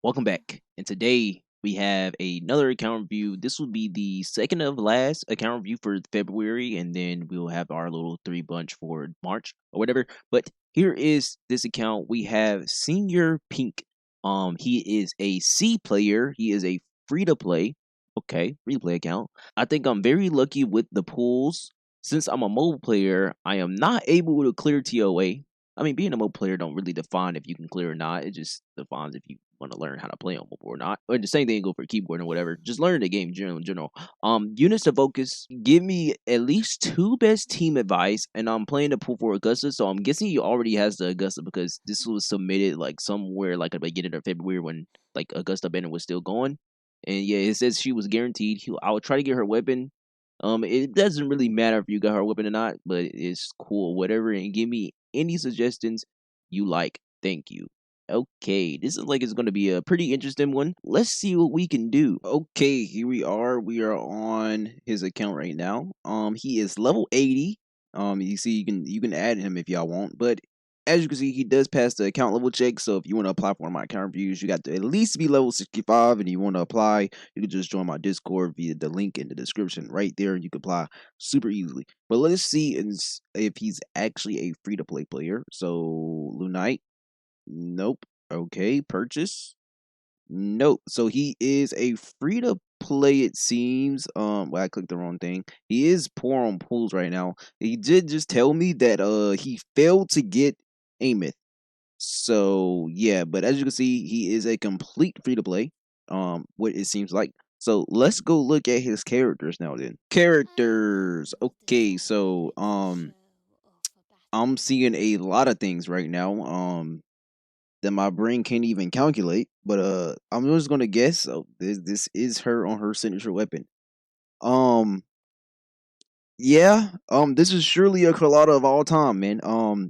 Welcome back. And today we have another account review. This will be the second of last account review for February, and then we'll have our little three bunch for March or whatever. But here is this account. We have Senior Pink. He is a C player. He is a free to play. Okay, free to play account. I think I'm very lucky with the pools. Since I'm a mobile player, I am not able to clear TOA. I mean, being a mobile player don't really define if you can clear or not. It just defines if you want to learn how to play on mobile or not. Or the same thing go for keyboard or whatever. Just learn the game in general. Units to focus. Give me at least two best team advice, and I'm playing the pool for Augusta, so I'm guessing he already has the Augusta because this was submitted like somewhere like at the beginning of February when like Augusta banner was still going. And yeah, it says she was guaranteed. I will try to get her weapon. It doesn't really matter if you got her weapon or not, but it's cool, whatever. And give me any suggestions you like. Thank you. Okay, this is like it's gonna be a pretty interesting one. Let's see what we can do. Okay, here we are. We are on his account right now. He is level 80. You see, you can add him if y'all want, but as you can see, he does pass the account level check. So if you want to apply for one of my account reviews, you got to at least be level 65, and you want to apply, you can just join my Discord via the link in the description right there, and you can apply super easily. But let's see if he's actually a free to play player. So Lunite. Nope. Okay, purchase. Nope. So he is a free to play, it seems. Well, I clicked the wrong thing. He is poor on pools right now. He did just tell me that he failed to get Amith. So yeah, but as you can see, he is a complete free to play. What it seems like. So let's go look at his characters now then. Characters. Okay, so I'm seeing a lot of things right now. That my brain can't even calculate. But I'm just gonna guess. So this is her on her signature weapon. Um, yeah. This is surely a Carlotta of all time, man.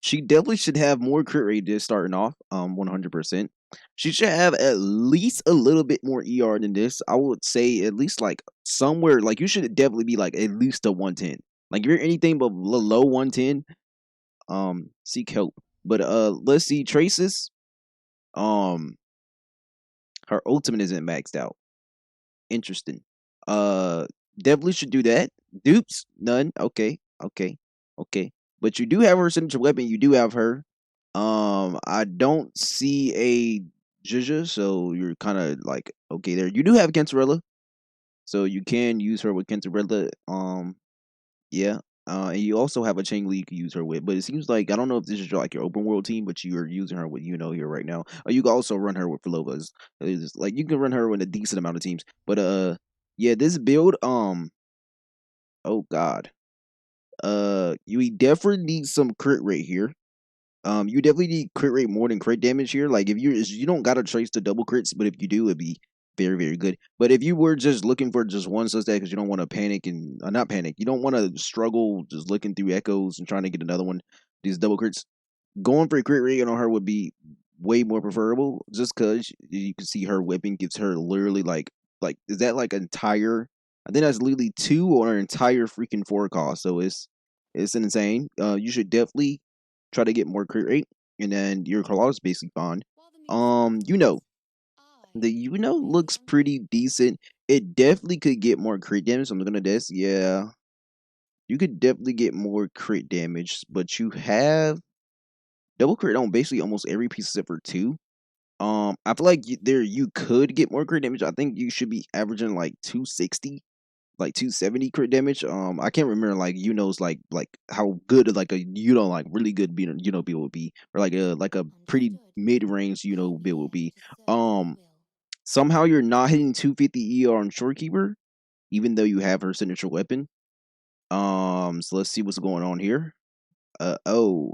She definitely should have more crit rate just starting off. 100%. She should have at least a little bit more ER than this. I would say at least like somewhere like you should definitely be like at least a 110. Like if you're anything but low 110, seek help. But let's see traces. Um, her ultimate isn't maxed out. Interesting. Uh, definitely should do that. Dupes, none. Okay, okay, okay. But you do have her signature weapon. You do have her. I don't see a Jija, so you're kind of like okay there. You do have Kentarella, so you can use her with Kentarella. Yeah. And you also have a chain lead you can use her with, but it seems like I don't know if this is like your open world team, but you are using her with here right now. Or you can also run her with Filovas. It's like you can run her with a decent amount of teams. But yeah, this build, oh god. You definitely need some crit rate here. You definitely need crit rate more than crit damage here. Like if you don't gotta trace the double crits, but if you do, it'd be very very good. But if you were just looking for just one such that because you don't want to panic and not panic, you don't want to struggle just looking through echoes and trying to get another one. These double crits, going for a crit rate on her would be way more preferable. Just because you can see her whipping gives her literally like is that like entire? I think that's literally two or an entire freaking four cost. So it's insane. You should definitely try to get more crit rate, and then your Carlotta's basically fine. You know, the looks pretty decent. It definitely could get more crit damage. So I'm gonna guess, yeah, you could definitely get more crit damage, but you have double crit on basically almost every piece except for two. I feel like you could get more crit damage. I think you should be averaging like 260 like 270 crit damage. I can't remember like like how good like a like really good build would be, or like a pretty mid range build would be. Um, Somehow you're not hitting 250 ER on shorekeeper, even though you have her signature weapon. So let's see what's going on here. Oh,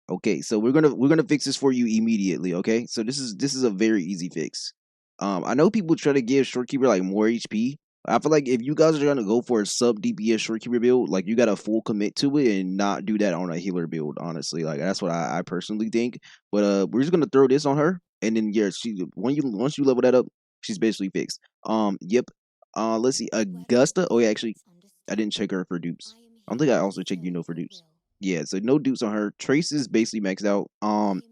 okay. So we're gonna fix this for you immediately. Okay, so this is a very easy fix. I know people try to give shorekeeper like more HP. I feel like if you guys are trying to go for a sub DPS shorekeeper build, like you got to full commit to it and not do that on a healer build. Honestly, like that's what I personally think. But we're just gonna throw this on her, and then yeah, once you level that up, she's basically fixed. Yep. Let's see, Augusta. Oh yeah, actually, I didn't check her for dupes. I don't think I also checked for dupes. Yeah, so no dupes on her. Traces basically maxed out.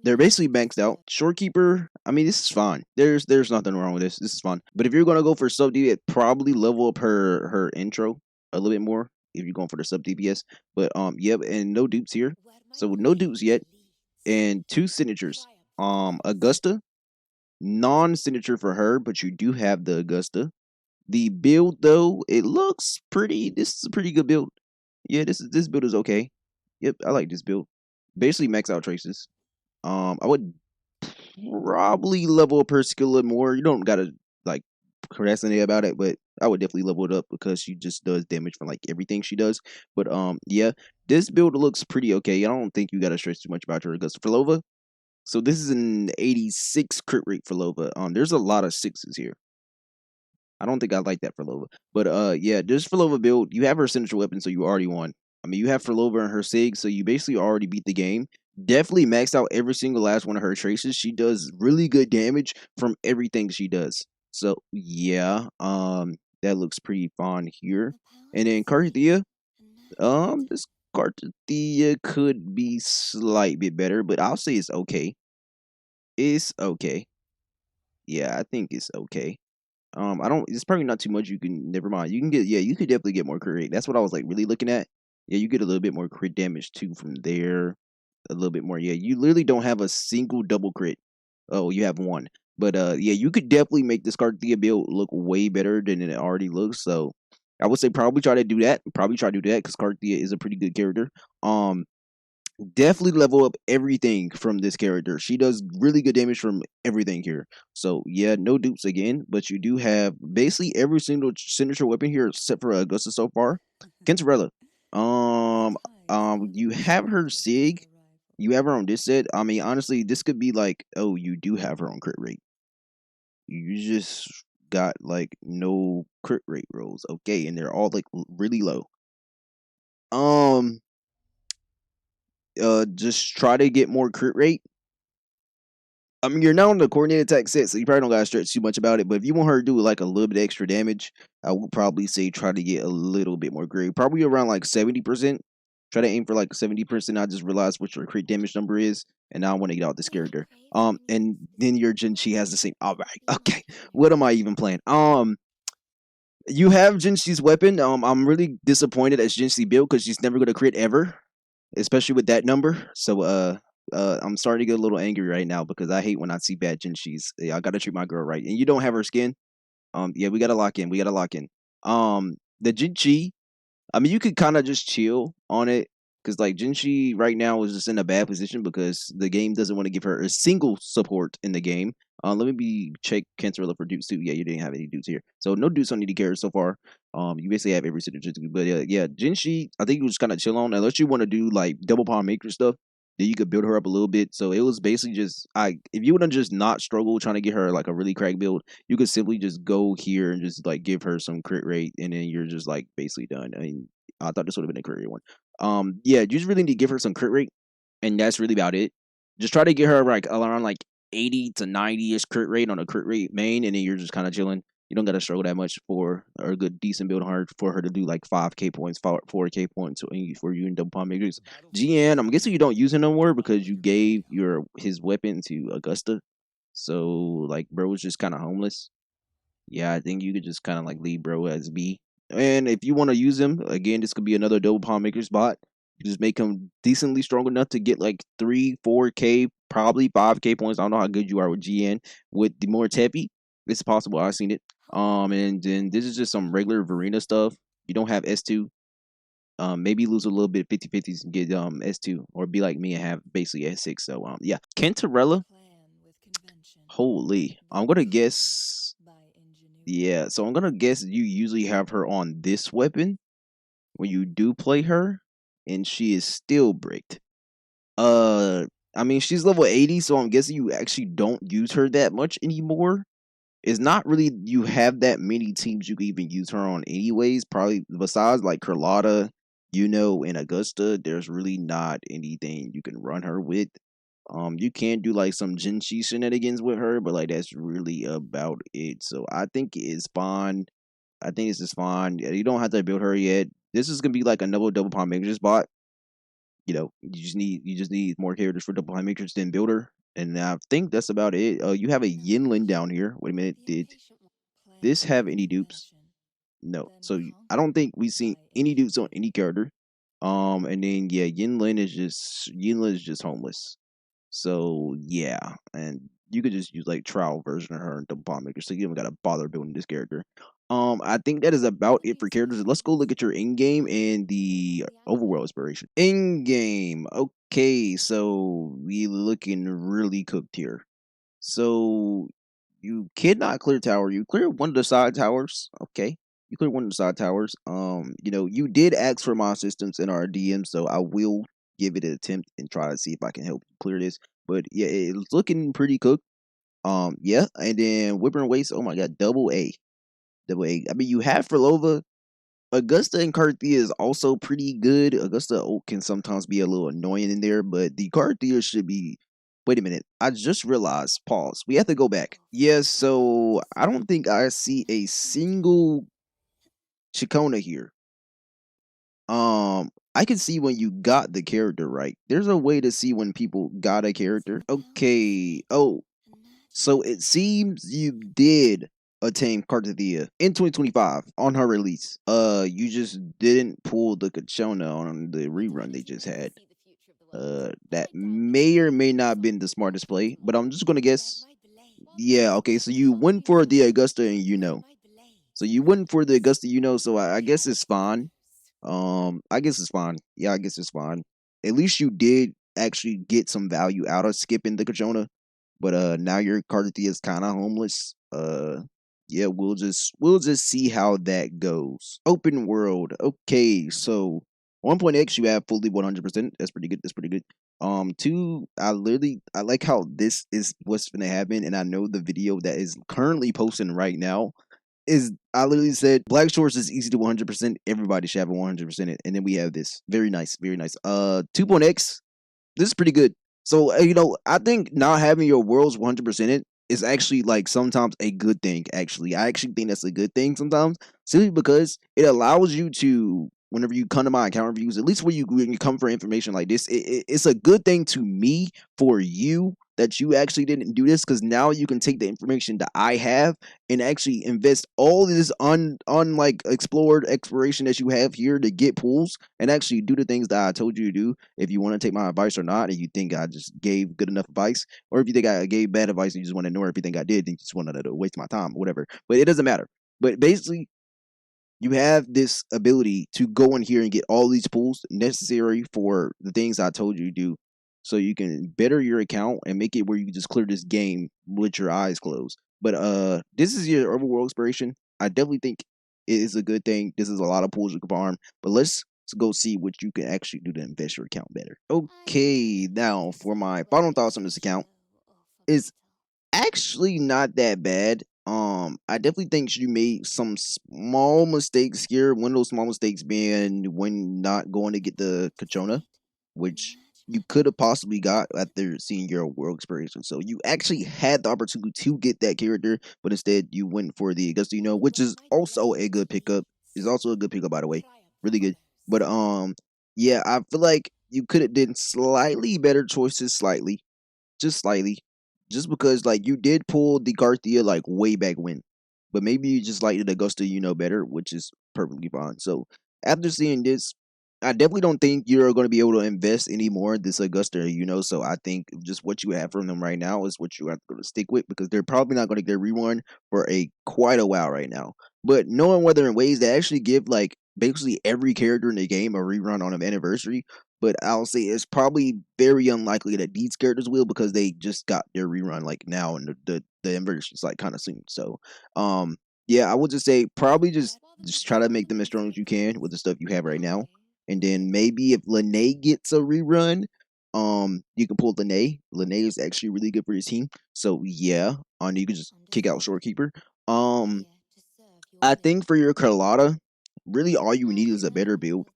They're basically maxed out. Shorekeeper, I mean, this is fine. There's nothing wrong with this. This is fine. But if you're gonna go for sub DPS, probably level up her intro a little bit more if you're going for the sub DPS. But yep, and no dupes here. So no dupes yet, and two signatures. Augusta, non-signature for her, but you do have the Augusta. The build though, it looks pretty. This is a pretty good build. Yeah, this build is okay. Yep, I like this build. Basically max out traces. I would probably level up her skill a little more. You don't gotta like procrastinate about it, but I would definitely level it up because she just does damage from like everything she does. But yeah, this build looks pretty okay. I don't think you gotta stress too much about her Augusta for Lova. So this is an 86 crit rate for Lova. There's a lot of sixes here. I don't think I like that for Lova. But yeah, just for Lova build, you have her signature weapon, so you already won. I mean, you have for Lova and her Sig, so you basically already beat the game. Definitely maxed out every single last one of her traces. She does really good damage from everything she does. So yeah, that looks pretty fun here. And then Carthea, this Carthea could be slight bit better, but I'll say it's okay. It's okay. Yeah, I think it's okay. I don't. It's probably not too much. You can never mind. You can get. Yeah, you could definitely get more crit rate. That's what I was like really looking at. Yeah, you get a little bit more crit damage too from there. A little bit more. Yeah, you literally don't have a single double crit. Oh, you have one. But yeah, you could definitely make this Carthea build look way better than it already looks. So I would say probably try to do that. Probably try to do that because Carthea is a pretty good character. Definitely level up everything from this character. She does really good damage from everything here. So yeah, no dupes again, but you do have basically every single signature weapon here except for Augusta so far. Kentarella. You have her Sig. You have her on this set. I mean, honestly, this could be like, oh, you do have her on crit rate. You just got like no crit rate rolls, okay, and they're all like really low. Just try to get more crit rate. I mean, you're not on the coordinated attack set, so you probably don't gotta stress too much about it. But if you want her to do like a little bit extra damage, I would probably say try to get a little bit more grade, probably around like 70%. Try to aim for like 70%. I just realized what your crit damage number is, and now I want to get out this character. And then your Jinchi has the same. All right, okay. What am I even playing? You have Jinxi's weapon. I'm really disappointed as Jinxi build because she's never gonna crit ever, especially with that number. So I'm starting to get a little angry right now because I hate when I see bad Jinxis. Yeah, I gotta treat my girl right, and you don't have her skin. Yeah, we gotta lock in. We gotta lock in. The Jinchi, I mean, you could kind of just chill on it because like Jinchi right now is just in a bad position because the game doesn't want to give her a single support in the game. Let me check Cancerilla for dupes too. Yeah, you didn't have any dupes here, so no dupes on any characters so far. You basically have every signature, but yeah, Jinchi, I think you just kind of chill on unless you want to do like double palm maker stuff. Then you could build her up a little bit. So it was basically just if you would have just not struggle trying to get her like a really crack build, you could simply just go here and just like give her some crit rate, and then you're just like basically done. I mean, I thought this would have been a career one. Yeah, you just really need to give her some crit rate, and that's really about it. Just try to get her like around like 80 to 90 ish crit rate on a crit rate main, and then you're just kind of chilling. You don't got to struggle that much for a good decent build on her for her to do like 5K points, 4K points for you in double palm makers. GN, I'm guessing you don't use him no more because you gave his weapon to Augusta. So like bro was just kind of homeless. Yeah, I think you could just kind of like leave bro as B. And if you want to use him, again, this could be another double palm maker spot. You just make him decently strong enough to get like 3, 4K, probably 5K points. I don't know how good you are with GN. With the more Teppy, it's possible. I've seen it. And then this is just some regular Verena stuff. You don't have S2. Maybe lose a little bit 50-50s and get S2, or be like me and have basically S6. So yeah. Kentarella, holy. I'm gonna guess. Yeah, so I'm gonna guess you usually have her on this weapon when you do play her, and she is still bricked. I mean she's level 80, so I'm guessing you actually don't use her that much anymore. It's not really you have that many teams you can even use her on anyways. Probably besides like Carlotta, and Augusta, there's really not anything you can run her with. You can do like some Jinchi shenanigans with her, but like that's really about it. So I think it's fine. I think it's just fine. You don't have to build her yet. This is gonna be like another double palm maker spot. you just need more characters for double high matrix than builder, and I think that's about it. You have a Yinlin down here. Wait a minute, did this have any dupes? No. So I don't think we've seen any dupes on any character. And then yeah, Yinlin is just homeless. So yeah, and you could just use like trial version of her and double bomb maker, so you don't gotta bother building this character. I think that is about it for characters. Let's go look at your in game and the overworld inspiration. In game, okay, so we looking really cooked here. So you cannot clear tower. You clear one of the side towers. Okay. You clear one of the side towers. You did ask for my assistance in our DM, so I will give it an attempt and try to see if I can help you clear this. But yeah, it's looking pretty cooked. Yeah, and then Wutheringwaves. Oh my god, double A, double A. I mean, you have Frolova. Augusta and Carthea is also pretty good. Augusta Oak can sometimes be a little annoying in there, but the Carthea should be. Wait a minute. I just realized. Pause. We have to go back. Yes, so I don't think I see a single Chicona here. I can see when you got the character right. There's a way to see when people got a character. Okay. Oh, so it seems you did attain Carthea in 2025 on her release. You just didn't pull the Kachona on the rerun they just had. That may or may not have been the smartest play, but I'm just gonna guess. Yeah, okay, so you went for the Augusta and So you went for the Augusta, so I guess it's fine. I guess it's fine. Yeah, I guess it's fine. At least you did actually get some value out of skipping the Kachona. But now your Carthea is kinda homeless. Yeah, we'll just see how that goes. Open world. Okay, so 1.x you have fully 100%. That's pretty good. That's pretty good. Two, I like how this is what's gonna happen, and I know the video that is currently posting right now is I literally said Black Shores is easy to 100%. Everybody should have a 100% it, and then we have this. Very nice, very nice. 2.x, this is pretty good. So I think not having your worlds 100% is actually like sometimes a good thing. Actually, I actually think that's a good thing sometimes, simply because it allows you to, whenever you come to my account reviews, at least when you come for information like this, it's a good thing to me for you that you actually didn't do this, because now you can take the information that I have and actually invest all this like explored exploration that you have here to get pools and actually do the things that I told you to do. If you want to take my advice or not, and you think I just gave good enough advice, or if you think I gave bad advice and you just want to ignore everything I did and you just want to waste my time, whatever. But it doesn't matter. But basically, you have this ability to go in here and get all these pools necessary for the things I told you to do, so you can better your account and make it where you can just clear this game with your eyes closed. But this is your overworld exploration. I definitely think it is a good thing. This is a lot of pools you can farm, but let's go see what you can actually do to invest your account better. Okay, now for my final thoughts on this account is actually not that bad. I definitely think she made some small mistakes here. One of those small mistakes being when not going to get the Kachona, which you could have possibly got after seeing your world experience. So you actually had the opportunity to get that character, but instead you went for the Augusta, which is also a good pickup. Is also a good pickup, by the way, really good. But yeah, I feel like you could have done slightly better choices, slightly, just because like you did pull the Garthia like way back when, but maybe you just liked the Augusta better, which is perfectly fine. So after seeing this, I definitely don't think you're going to be able to invest anymore in this Augusta, So I think just what you have from them right now is what you have to stick with, because they're probably not going to get rerun for a quite a while right now. But knowing whether in ways that actually give like basically every character in the game a rerun on an anniversary, but I'll say it's probably very unlikely that these characters will, because they just got their rerun like now, and the anniversary is like kind of soon. So yeah, I would just say probably just try to make them as strong as you can with the stuff you have right now. And then maybe if Lene gets a rerun, you can pull Lene. Lene is actually really good for his team. So yeah, you can just kick out Shorekeeper. Um, I think for your Carlotta, really all you need is a better build.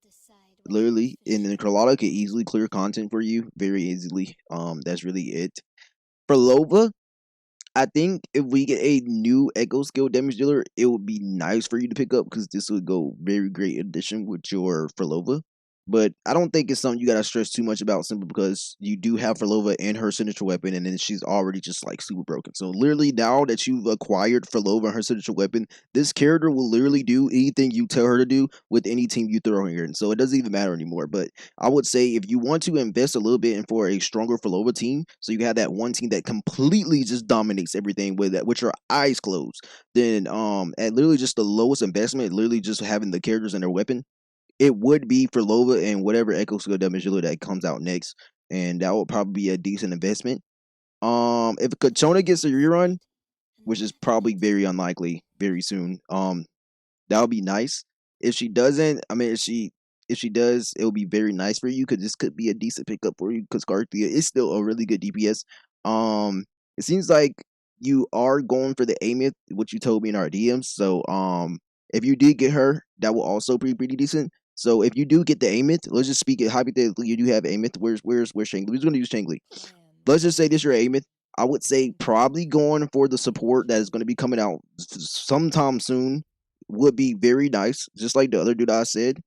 Literally, and then Carlotta can easily clear content for you very easily. That's really it. For Lova, I think if we get a new Echo Skill damage dealer, it would be nice for you to pick up, because this would go very great addition with your Frolova. But I don't think it's something you gotta stress too much about simply because you do have Ferlova and her signature weapon, and then she's already just like super broken. So literally now that you've acquired Ferlova and her signature weapon, this character will literally do anything you tell her to do with any team you throw her in. So it doesn't even matter anymore. But I would say if you want to invest a little bit in for a stronger Ferlova team, so you have that one team that completely just dominates everything with your eyes closed, then at literally just the lowest investment, literally just having the characters and their weapon, it would be for Lova and whatever Echo Skill Damage that comes out next, and that will probably be a decent investment. If Kachona gets a rerun, which is probably very unlikely, very soon, that would be nice. If she doesn't, I mean, if she does, it will be very nice for you because this could be a decent pickup for you because Garthia is still a really good DPS. It seems like you are going for the Amith, which you told me in our DMs. So if you did get her, that will also be pretty decent. So if you do get the Amith, let's just speak it hypothetically. You do have Amith. Where's Shangli? Who's going to use Shangli? Let's just say this your Amith. I would say probably going for the support that is going to be coming out sometime soon would be very nice. Just like the other dude I said,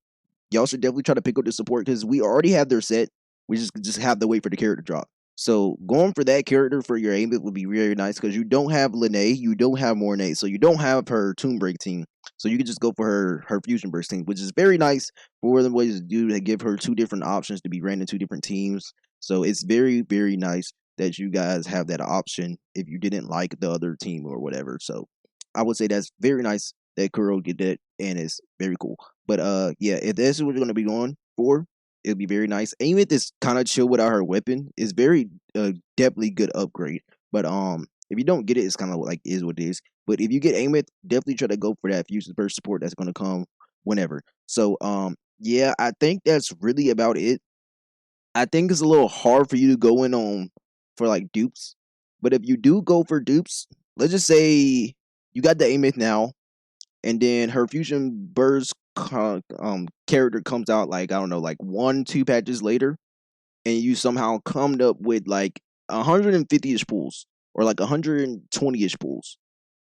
y'all should definitely try to pick up the support because we already have their set. We just have to wait for the character drop. So going for that character for your aim would be very nice because you don't have Lene, you don't have Mornay, so you don't have her Tomb Break team. So you can just go for her Fusion Burst team, which is very nice for the ways to do to give her two different options to be ran in two different teams. So it's very, very nice that you guys have that option if you didn't like the other team or whatever. So I would say that's very nice that Kuro did that and it's very cool. But yeah, if this is what you're gonna be going for, it'll be very nice. Amit is kind of chill without her weapon. It's very definitely good upgrade. But if you don't get it, it's kind of like is what it is. But if you get Amit, definitely try to go for that fusion burst support that's gonna come whenever. So yeah, I think that's really about it. I think it's a little hard for you to go in on for like dupes. But if you do go for dupes, let's just say you got the Amit now, and then her fusion burst character comes out like I don't know, like 1-2 patches later, and you somehow come up with like 150-ish pools or like 120-ish pools.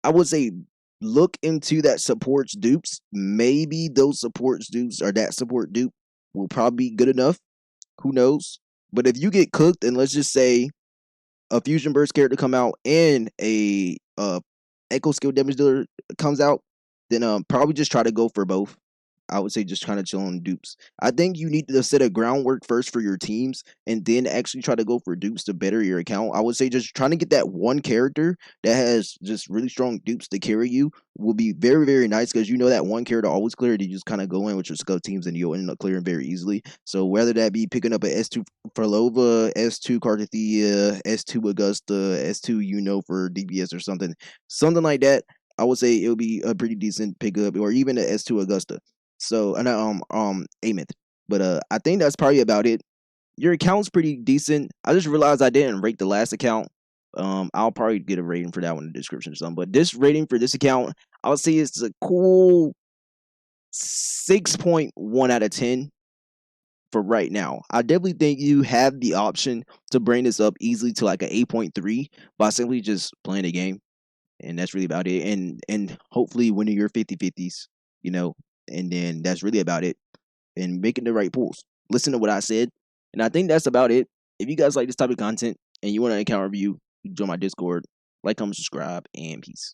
I would say look into that supports dupes. Maybe those supports dupes or that support dupe will probably be good enough. Who knows? But if you get cooked, and let's just say a fusion burst character come out and a echo skill damage dealer comes out, then probably just try to go for both. I would say just kind of chill on dupes. I think you need to set a groundwork first for your teams and then actually try to go for dupes to better your account. I would say just trying to get that one character that has just really strong dupes to carry you will be very, very nice because you know that one character always clear. You just kind of go in with your skull teams and you'll end up clearing very easily. So whether that be picking up an S2 Farlova, S2 Carthethia, S2 Augusta, S2 for DPS or something like that, I would say it'll be a pretty decent pickup, or even the S2 Augusta. So and Amith. But I think that's probably about it. Your account's pretty decent. I just realized I didn't rate the last account. I'll probably get a rating for that one in the description or something. But this rating for this account, I would say it's a cool 6.1 out of 10 for right now. I definitely think you have the option to bring this up easily to like an 8.3 by simply just playing the game. And that's really about it. And hopefully winning your 50-50s, and then that's really about it. And making the right pulls. Listen to what I said. And I think that's about it. If you guys like this type of content and you want an account review, you can join my Discord. Like, comment, subscribe, and peace.